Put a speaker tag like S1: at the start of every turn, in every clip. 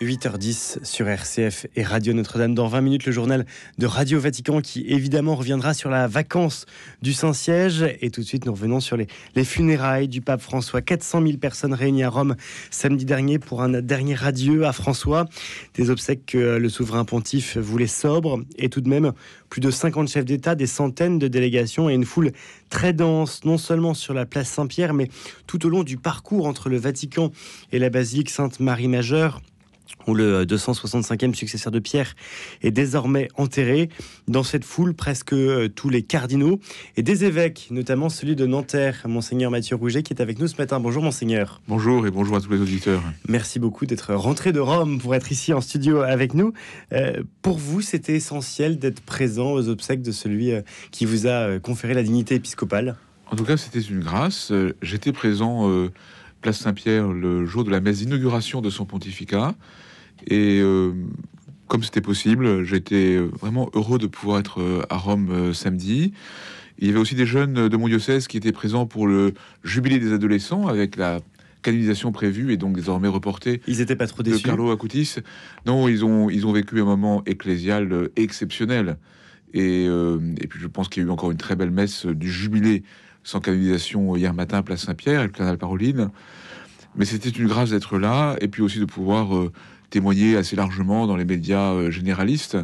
S1: 8h10 sur RCF et Radio Notre-Dame. Dans 20 minutes, le journal de Radio Vatican qui évidemment reviendra sur la vacance du Saint-Siège. Et tout de suite, nous revenons sur les funérailles du pape François. 400 000 personnes réunies à Rome samedi dernier pour un dernier adieu à François. Des obsèques que le souverain pontife voulait sobres. Et tout de même, plus de 50 chefs d'État, des centaines de délégations et une foule très dense, non seulement sur la place Saint-Pierre, mais tout au long du parcours entre le Vatican et la basilique Sainte-Marie-Majeure, où le 265e successeur de Pierre est désormais enterré. Dans cette foule, presque tous les cardinaux et des évêques, notamment celui de Nanterre, Monseigneur Mathieu Rouget, qui est avec nous ce matin. Bonjour Monseigneur.
S2: Bonjour et bonjour à tous les auditeurs.
S1: Merci beaucoup d'être rentré de Rome pour être ici en studio avec nous. Pour vous, c'était essentiel d'être présent aux obsèques de celui qui vous a conféré la dignité épiscopale.
S2: En tout cas, c'était une grâce. J'étais présent place Saint-Pierre le jour de la messe d'inauguration de son pontificat. Et comme c'était possible, j'étais vraiment heureux de pouvoir être à Rome samedi. Il y avait aussi des jeunes de mon diocèse qui étaient présents pour le jubilé des adolescents avec la canonisation prévue et donc désormais reportée.
S1: Ils n'étaient pas trop déçus
S2: de Carlo Acutis. Non, ils ont vécu un moment ecclésial exceptionnel. Et puis je pense qu'il y a eu encore une très belle messe du jubilé sans canonisation hier matin à place Saint-Pierre et le cardinal Paroline. Mais c'était une grâce d'être là et puis aussi de pouvoir témoigner assez largement dans les médias généralistes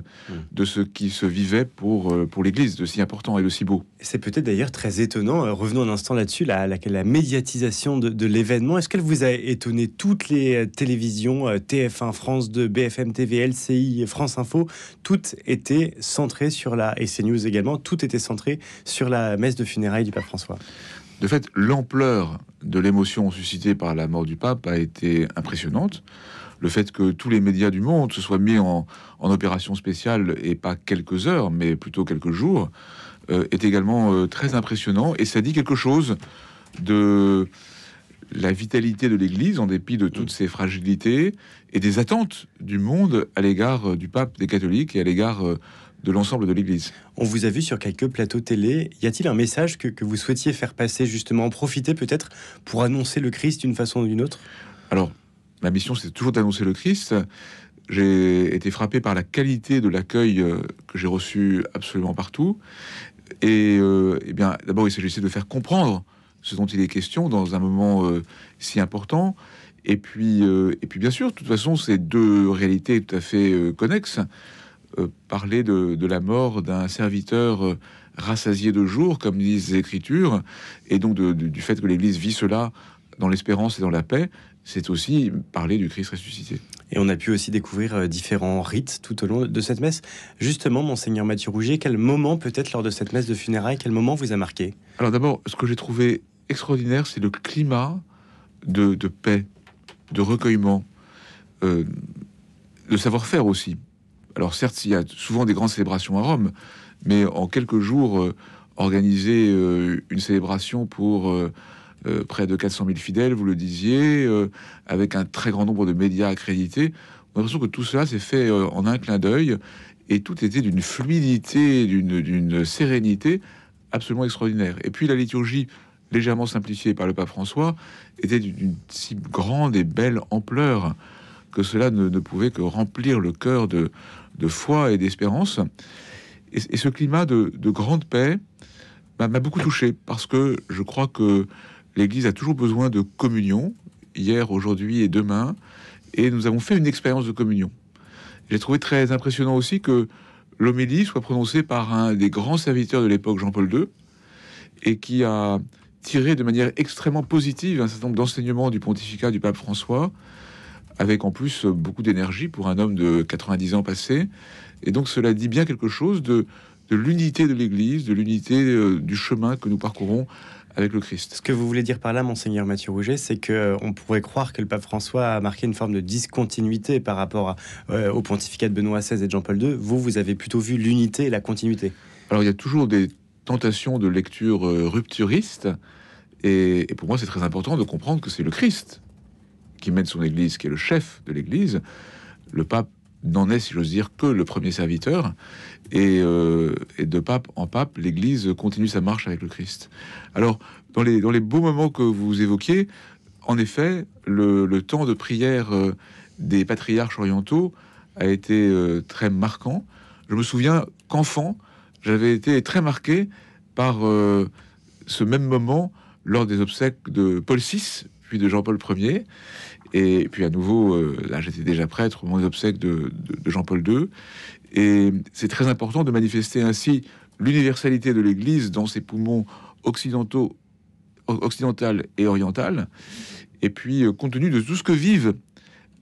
S2: de ce qui se vivait pour l'Église, de si important et de si beau.
S1: C'est peut-être d'ailleurs très étonnant, revenons un instant là-dessus, la médiatisation de l'événement. Est-ce qu'elle vous a étonné? Toutes les télévisions, TF1, France 2, BFM TV, LCI, France Info, toutes étaient centrées sur et CNews également, tout était centré sur la messe de funérailles du pape François.
S2: De fait, l'ampleur de l'émotion suscitée par la mort du pape a été impressionnante. Le fait que tous les médias du monde se soient mis en opération spéciale, et pas quelques heures, mais plutôt quelques jours, est également très impressionnant. Et ça dit quelque chose de la vitalité de l'Église, en dépit de toutes ses fragilités, et des attentes du monde à l'égard du pape, des catholiques, et à l'égard de l'ensemble de l'Église.
S1: On vous a vu sur quelques plateaux télé. Y a-t-il un message que vous souhaitiez faire passer, justement, en profiter peut-être pour annoncer le Christ d'une façon ou d'une autre? Alors,
S2: ma mission, c'est toujours d'annoncer le Christ. J'ai été frappé par la qualité de l'accueil que j'ai reçu absolument partout. Et bien, d'abord, il s'agissait de faire comprendre ce dont il est question dans un moment si important. Et puis, bien sûr, de toute façon, c'est deux réalités tout à fait connexes. Parler de la mort d'un serviteur rassasié de jour, comme disent les Écritures, et donc du fait que l'Église vit cela dans l'espérance et dans la paix, c'est aussi parler du Christ ressuscité.
S1: Et on a pu aussi découvrir différents rites tout au long de cette messe. Justement, Monseigneur Mathieu Rouget, quel moment peut-être lors de cette messe de funérailles, quel moment vous a marqué?
S2: Alors d'abord, ce que j'ai trouvé extraordinaire, c'est le climat de paix, de recueillement, de savoir-faire aussi. Alors certes, il y a souvent des grandes célébrations à Rome, mais en quelques jours, organiser une célébration pour près de 400 000 fidèles, vous le disiez, avec un très grand nombre de médias accrédités, on a l'impression que tout cela s'est fait en un clin d'œil, et tout était d'une fluidité, d'une sérénité absolument extraordinaire. Et puis la liturgie, légèrement simplifiée par le pape François, était d'une si grande et belle ampleur que cela ne pouvait que remplir le cœur de foi et d'espérance. Et ce climat de grande paix m'a beaucoup touché, parce que je crois que l'Église a toujours besoin de communion, hier, aujourd'hui et demain, et nous avons fait une expérience de communion. J'ai trouvé très impressionnant aussi que l'homélie soit prononcée par un des grands serviteurs de l'époque, Jean-Paul II, et qui a tiré de manière extrêmement positive un certain nombre d'enseignements du pontificat du pape François, avec en plus beaucoup d'énergie pour un homme de 90 ans passés. Et donc cela dit bien quelque chose de l'unité de l'Église, de l'unité du chemin que nous parcourons avec le Christ.
S1: Ce que vous voulez dire par là, Monseigneur Mathieu Rouget, c'est qu'on pourrait croire que le pape François a marqué une forme de discontinuité par rapport au pontificat de Benoît XVI et de Jean-Paul II. Vous avez plutôt vu l'unité et la continuité.
S2: Alors il y a toujours des tentations de lecture rupturiste, et pour moi c'est très important de comprendre que c'est le Christ qui mène son Église, qui est le chef de l'Église. Le pape n'en est, si j'ose dire, que le premier serviteur, et de pape en pape, l'Église continue sa marche avec le Christ. Alors, dans les beaux moments que vous évoquiez, en effet, le temps de prière des patriarches orientaux a été très marquant. Je me souviens qu'enfant, j'avais été très marqué par ce même moment lors des obsèques de Paul VI, puis de Jean-Paul Ier. Et puis à nouveau, là j'étais déjà prêtre au moment des obsèques de Jean-Paul II. Et c'est très important de manifester ainsi l'universalité de l'Église dans ses poumons occidentaux, occidentales et orientales. Et puis, compte tenu de tout ce que vivent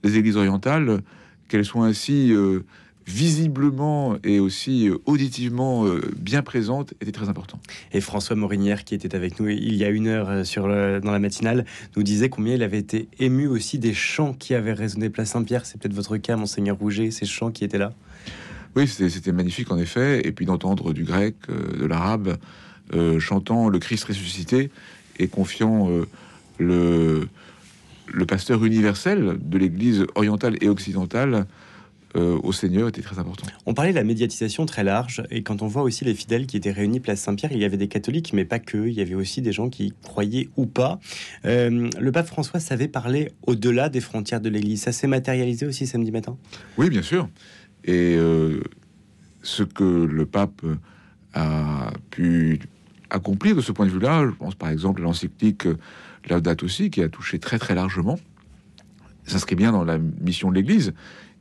S2: les Églises orientales, qu'elles soient ainsi visiblement et aussi auditivement bien présentes, était très important.
S1: Et François Morinière, qui était avec nous il y a 1 heure dans la matinale, nous disait combien il avait été ému aussi des chants qui avaient résonné place Saint-Pierre. C'est peut-être votre cas, Monseigneur Rouget, ces chants qui étaient là.
S2: Oui, c'était magnifique en effet. Et puis d'entendre du grec, de l'arabe, chantant le Christ ressuscité et confiant le pasteur universel de l'Église orientale et occidentale au Seigneur était très important.
S1: On parlait de la médiatisation très large, et quand on voit aussi les fidèles qui étaient réunis place Saint-Pierre, il y avait des catholiques, mais pas que, il y avait aussi des gens qui croyaient ou pas. Le pape François savait parler au-delà des frontières de l'Église. Ça s'est matérialisé aussi samedi matin?
S2: Oui, bien sûr. Et ce que le pape a pu accomplir de ce point de vue-là, je pense par exemple à l'encyclique Laudato Si, qui a touché très très largement, s'inscrit bien dans la mission de l'Église,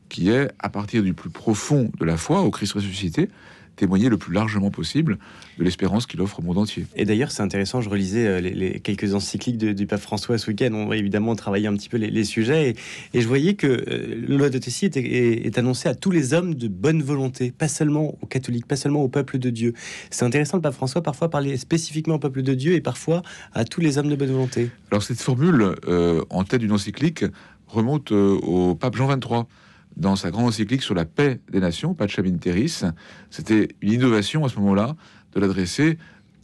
S2: qui est, à partir du plus profond de la foi au Christ ressuscité, témoigner le plus largement possible de l'espérance qu'il offre au monde entier.
S1: Et d'ailleurs, c'est intéressant, je relisais les quelques encycliques du pape François ce week-end. On va évidemment travailler un petit peu les sujets, et je voyais que le Laudato Si est annoncé à tous les hommes de bonne volonté, pas seulement aux catholiques, pas seulement au peuple de Dieu. C'est intéressant, le pape François parfois parler spécifiquement au peuple de Dieu et parfois à tous les hommes de bonne volonté.
S2: Alors cette formule, en tête d'une encyclique, remonte au pape Jean XXIII, dans sa grande encyclique sur la paix des nations, Pacem in Terris. C'était une innovation à ce moment-là de l'adresser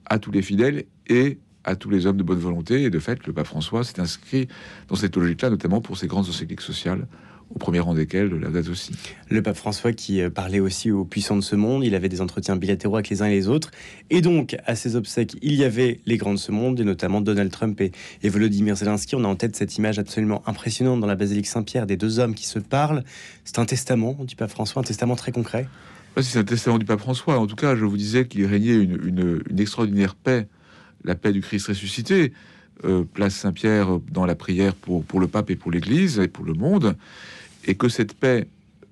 S2: à tous les fidèles et à tous les hommes de bonne volonté. Et de fait, le pape François s'est inscrit dans cette logique-là, notamment pour ses grandes encycliques sociales, au premier rang desquelles la Laudato Si.
S1: Le pape François qui parlait aussi aux puissants de ce monde, il avait des entretiens bilatéraux avec les uns et les autres, et donc à ses obsèques, il y avait les grands de ce monde, et notamment Donald Trump et Volodymyr Zelensky. On a en tête cette image absolument impressionnante dans la basilique Saint-Pierre des deux hommes qui se parlent. C'est un testament du pape François, un testament très concret.
S2: C'est un testament du pape François. En tout cas, je vous disais qu'il régnait une extraordinaire paix, la paix du Christ ressuscité, place Saint-Pierre dans la prière pour le pape et pour l'Église et pour le monde, et que cette paix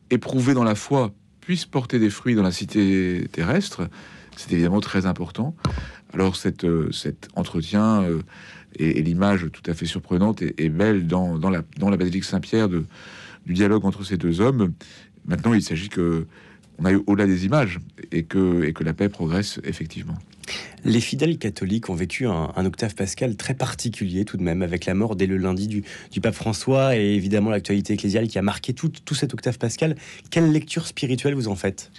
S2: éprouvée dans la foi puisse porter des fruits dans la cité terrestre, c'est évidemment très important. Alors cet entretien et l'image tout à fait surprenante et belle dans la basilique Saint-Pierre du dialogue entre ces deux hommes. Maintenant, il s'agit que on aille au-delà des images et que la paix progresse effectivement.
S1: Les fidèles catholiques ont vécu un octave pascal très particulier tout de même, avec la mort dès le lundi du pape François et évidemment l'actualité ecclésiale qui a marqué tout cet octave pascal. Quelle lecture spirituelle vous en faites?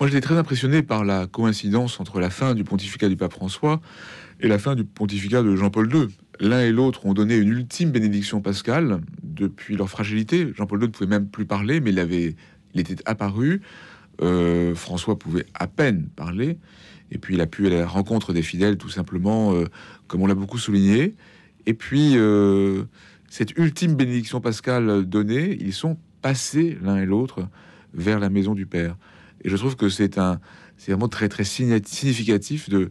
S2: Moi, j'étais très impressionné par la coïncidence entre la fin du pontificat du pape François et la fin du pontificat de Jean-Paul II. L'un et l'autre ont donné une ultime bénédiction pascale depuis leur fragilité. Jean-Paul II ne pouvait même plus parler, mais il était apparu. François pouvait à peine parler. Et puis il a pu aller à la rencontre des fidèles, tout simplement, comme on l'a beaucoup souligné. Et puis, cette ultime bénédiction pascale donnée, ils sont passés l'un et l'autre vers la maison du Père. Et je trouve que c'est vraiment très très significatif du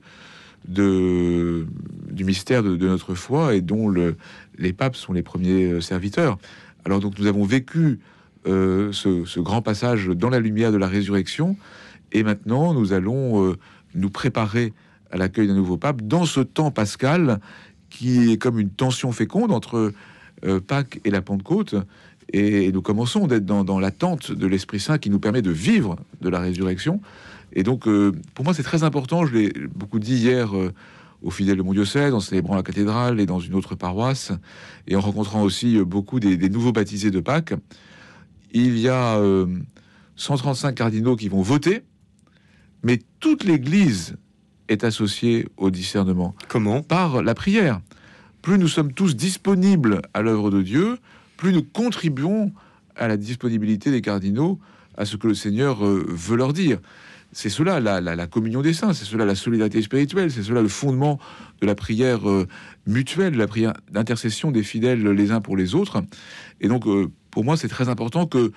S2: mystère de notre foi, et dont les papes sont les premiers serviteurs. Alors donc nous avons vécu ce grand passage dans la lumière de la résurrection, et maintenant nous allons nous préparer à l'accueil d'un nouveau pape dans ce temps pascal qui est comme une tension féconde entre Pâques et la Pentecôte, et nous commençons d'être dans l'attente de l'Esprit Saint qui nous permet de vivre de la résurrection. Et donc pour moi c'est très important, je l'ai beaucoup dit hier aux fidèles de mon diocèse, en célébrant la cathédrale et dans une autre paroisse, et en rencontrant aussi beaucoup des nouveaux baptisés de Pâques. Il y a 135 cardinaux qui vont voter, mais toute l'Église est associée au discernement.
S1: Comment?
S2: Par la prière. Plus nous sommes tous disponibles à l'œuvre de Dieu, plus nous contribuons à la disponibilité des cardinaux, à ce que le Seigneur veut leur dire. c'est cela la communion des saints, c'est cela la solidarité spirituelle, c'est cela le fondement de la prière mutuelle, de la prière d'intercession des fidèles les uns pour les autres. Et donc, pour moi, c'est très important que,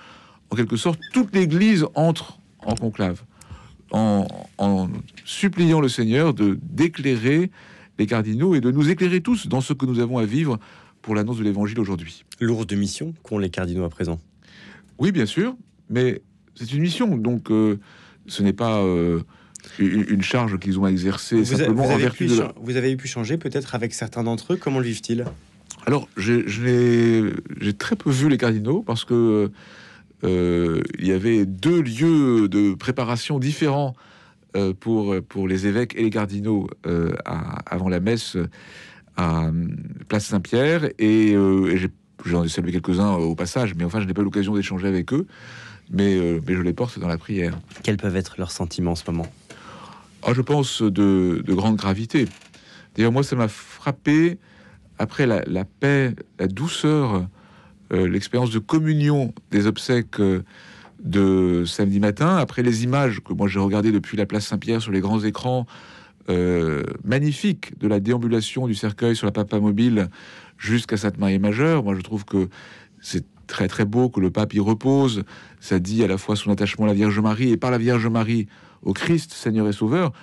S2: en quelque sorte, toute l'Église entre en conclave, en suppliant le Seigneur d'éclairer les cardinaux et de nous éclairer tous dans ce que nous avons à vivre pour l'annonce de l'Évangile aujourd'hui.
S1: Lourde mission qu'ont les cardinaux à présent.
S2: Oui, bien sûr, mais c'est une mission, donc ce n'est pas une charge qu'ils ont à exercer simplement en vertu de...
S1: Vous avez pu changer peut-être avec certains d'entre eux, comment le vivent-ils?
S2: Alors, j'ai très peu vu les cardinaux, parce que il y avait 2 lieux de préparation différents pour les évêques et les cardinaux avant la messe à Place Saint-Pierre, et j'en ai salué quelques-uns au passage, mais enfin je n'ai pas eu l'occasion d'échanger avec eux, mais je les porte dans la prière.
S1: Quels peuvent être leurs sentiments en ce moment?
S2: Je pense de grande gravité. D'ailleurs, moi, ça m'a frappé, après la paix, la douceur, l'expérience de communion des obsèques de samedi matin, après les images que moi j'ai regardées depuis la place Saint-Pierre sur les grands écrans magnifiques de la déambulation du cercueil sur la Papa Mobile jusqu'à Sainte-Marie-Majeure. Moi, je trouve que c'est très très beau que le pape y repose. Ça dit à la fois son attachement à la Vierge Marie et par la Vierge Marie au Christ, Seigneur et Sauveur.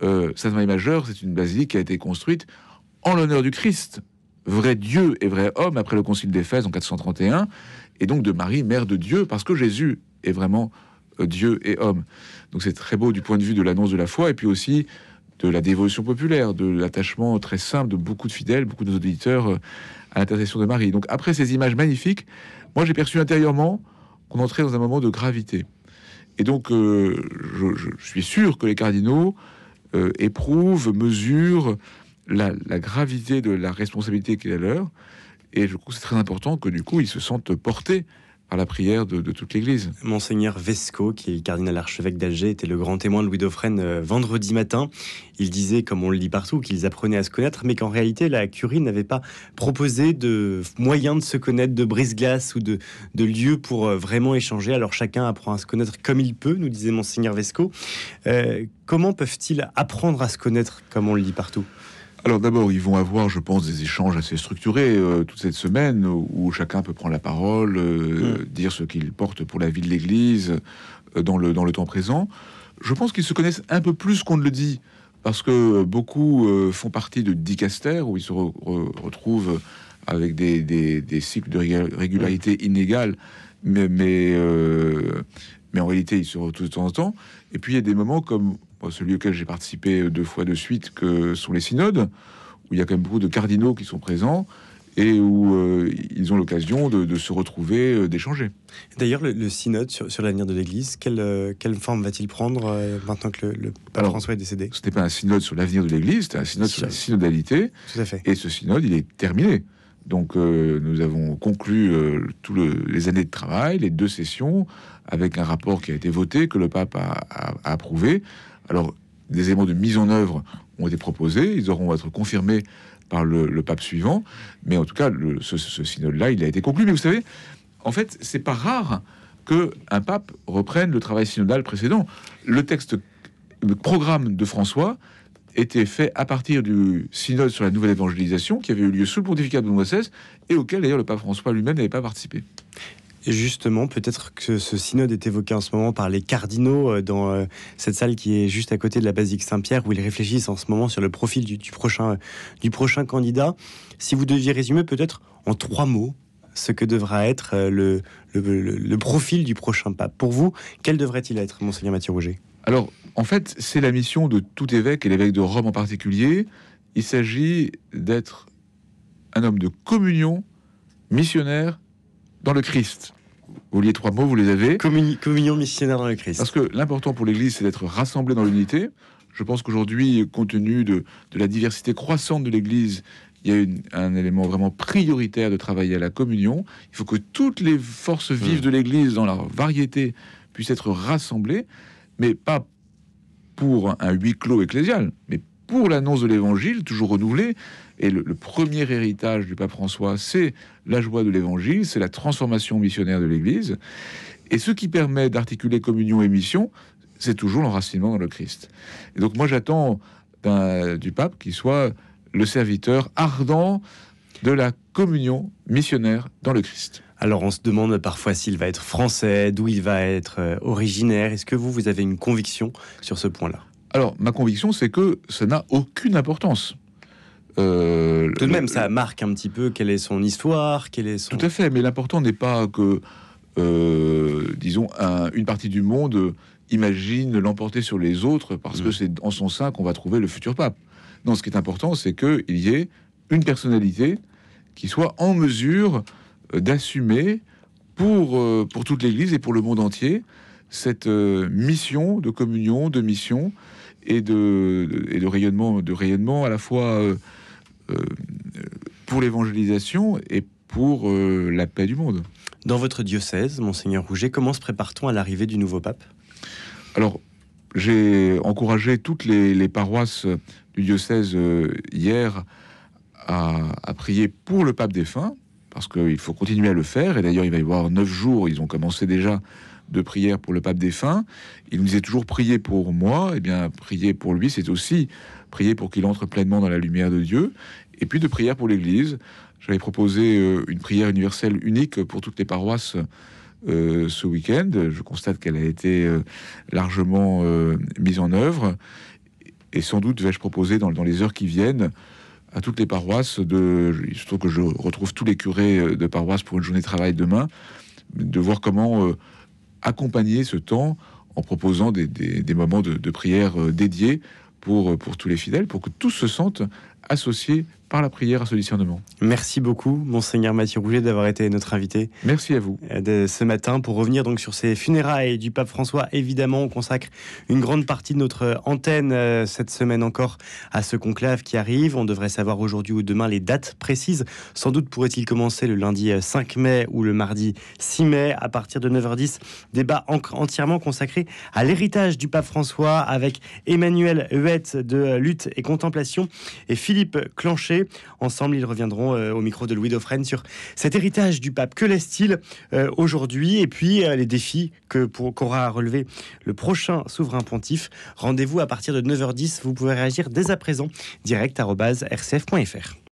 S2: Sainte-Marie-Majeure, c'est une basilique qui a été construite en l'honneur du Christ, vrai Dieu et vrai homme, après le Concile d'Éphèse en 431, et donc de Marie, mère de Dieu, parce que Jésus est vraiment Dieu et homme. Donc c'est très beau du point de vue de l'annonce de la foi, et puis aussi de la dévotion populaire, de l'attachement très simple de beaucoup de fidèles, beaucoup de nos auditeurs à l'intercession de Marie. Donc après ces images magnifiques, moi j'ai perçu intérieurement qu'on entrait dans un moment de gravité. Et donc je suis sûr que les cardinaux éprouvent, mesurent la gravité de la responsabilité qui est la leur, et je trouve que c'est très important que du coup ils se sentent portés par la prière de toute l'Église.
S1: Monseigneur Vesco, qui est cardinal archevêque d'Alger, était le grand témoin de Louis Dauphren vendredi matin. Il disait, comme on le lit partout, qu'ils apprenaient à se connaître, mais qu'en réalité, la curie n'avait pas proposé de moyens de se connaître, de brise-glace ou de lieux pour vraiment échanger. Alors chacun apprend à se connaître comme il peut, nous disait Monseigneur Vesco. Comment peuvent-ils apprendre à se connaître, comme on le lit partout ?
S2: Alors d'abord, ils vont avoir, je pense, des échanges assez structurés toute cette semaine, où chacun peut prendre la parole, dire ce qu'il porte pour la vie de l'Église dans le temps présent. Je pense qu'ils se connaissent un peu plus qu'on ne le dit, parce que beaucoup font partie de dicastères, où ils se retrouvent avec des cycles de régularité inégales, mais en réalité, ils se retrouvent de temps en temps. Et puis il y a des moments comme celui auquel j'ai participé 2 fois de suite, que sont les synodes, où il y a quand même beaucoup de cardinaux qui sont présents et où ils ont l'occasion de se retrouver, d'échanger.
S1: D'ailleurs, le synode sur l'avenir de l'Église, quelle forme va-t-il prendre maintenant que le pape François est décédé ?
S2: Ce n'est pas un synode sur l'avenir de l'Église, c'est un synode sur la synodalité.
S1: Tout à fait.
S2: Et ce synode, il est terminé. Donc nous avons conclu tous les années de travail, les 2 sessions, avec un rapport qui a été voté, que le pape a approuvé. Alors, des éléments de mise en œuvre ont été proposés, ils auront à être confirmés par le pape suivant, mais en tout cas, ce synode-là, il a été conclu. Mais vous savez, en fait, c'est pas rare qu'un pape reprenne le travail synodal précédent. Le programme de François était fait à partir du synode sur la nouvelle évangélisation, qui avait eu lieu sous le pontificat de Benoît XVI, et auquel d'ailleurs le pape François lui-même n'avait pas participé.
S1: Et justement, peut-être que ce synode est évoqué en ce moment par les cardinaux dans cette salle qui est juste à côté de la basilique Saint-Pierre, où ils réfléchissent en ce moment sur le profil du prochain candidat. Si vous deviez résumer peut-être en 3 mots ce que devra être le profil du prochain pape, pour vous, quel devrait-il être, Monseigneur Mathieu Roger ?
S2: Alors, en fait, c'est la mission de tout évêque, et l'évêque de Rome en particulier. Il s'agit d'être un homme de communion, missionnaire dans le Christ. Vous liez 3 mots, vous les avez.
S1: Communion missionnaire dans le Christ.
S2: Parce que l'important pour l'Église, c'est d'être rassemblé dans l'unité. Je pense qu'aujourd'hui, compte tenu de la diversité croissante de l'Église, il y a un élément vraiment prioritaire de travailler à la communion. Il faut que toutes les forces vives de l'Église, dans leur variété, puissent être rassemblées, mais pas pour un huis clos ecclésial, mais pour l'annonce de l'Évangile, toujours renouvelé. Et le premier héritage du pape François, c'est la joie de l'Évangile, c'est la transformation missionnaire de l'Église. Et ce qui permet d'articuler communion et mission, c'est toujours l'enracinement dans le Christ. Et donc moi j'attends du pape qui soit le serviteur ardent de la communion missionnaire dans le Christ.
S1: Alors on se demande parfois s'il va être français, d'où il va être originaire. Est-ce que vous avez une conviction sur ce point-là?
S2: Alors ma conviction, c'est que ça n'a aucune importance.
S1: Tout de même, ça marque un petit peu quelle est son histoire, quel est son...
S2: Tout à fait, mais l'important n'est pas que, disons, une partie du monde imagine l'emporter sur les autres parce que c'est en son sein qu'on va trouver le futur pape. Non, ce qui est important, c'est qu'il y ait une personnalité qui soit en mesure d'assumer pour toute l'Église et pour le monde entier cette mission de communion, de mission et de rayonnement à la fois pour l'évangélisation et pour la paix du monde.
S1: Dans votre diocèse, Monseigneur Rouget, comment se prépare-t-on à l'arrivée du nouveau pape?
S2: Alors, j'ai encouragé toutes les paroisses du diocèse hier à prier pour le pape défunt, parce qu'il faut continuer à le faire. Et d'ailleurs, il va y avoir 9 jours, ils ont commencé déjà de prière pour le pape défunt. Il nous disait toujours prier pour moi. Eh bien, prier pour lui, c'est aussi prier pour qu'il entre pleinement dans la lumière de Dieu. Et puis de prière pour l'Église. J'avais proposé une prière universelle unique pour toutes les paroisses ce week-end. Je constate qu'elle a été largement mise en œuvre. Et sans doute vais-je proposer dans les heures qui viennent à toutes les paroisses, surtout que je retrouve tous les curés de paroisse pour une journée de travail demain, de voir comment accompagner ce temps en proposant des moments de prière dédiés pour tous les fidèles, pour que tous se sentent associés par la prière à ce discernement.
S1: Merci beaucoup, Monseigneur Mathieu Rouget, d'avoir été notre invité.
S2: Merci à vous.
S1: Ce matin, pour revenir donc sur ces funérailles du pape François, évidemment, on consacre une grande partie de notre antenne cette semaine encore à ce conclave qui arrive. On devrait savoir aujourd'hui ou demain les dates précises. Sans doute pourrait-il commencer le lundi 5 mai ou le mardi 6 mai à partir de 9h10. Débat entièrement consacré à l'héritage du pape François avec Emmanuel Huette de Lutte et Contemplation et Philippe Clanchet. Ensemble, ils reviendront au micro de Louis Dauphren sur cet héritage du pape. Que laisse-t-il aujourd'hui? Et puis, les défis qu'aura à relever le prochain souverain pontife. Rendez-vous à partir de 9h10. Vous pouvez réagir dès à présent, direct@rcf.fr.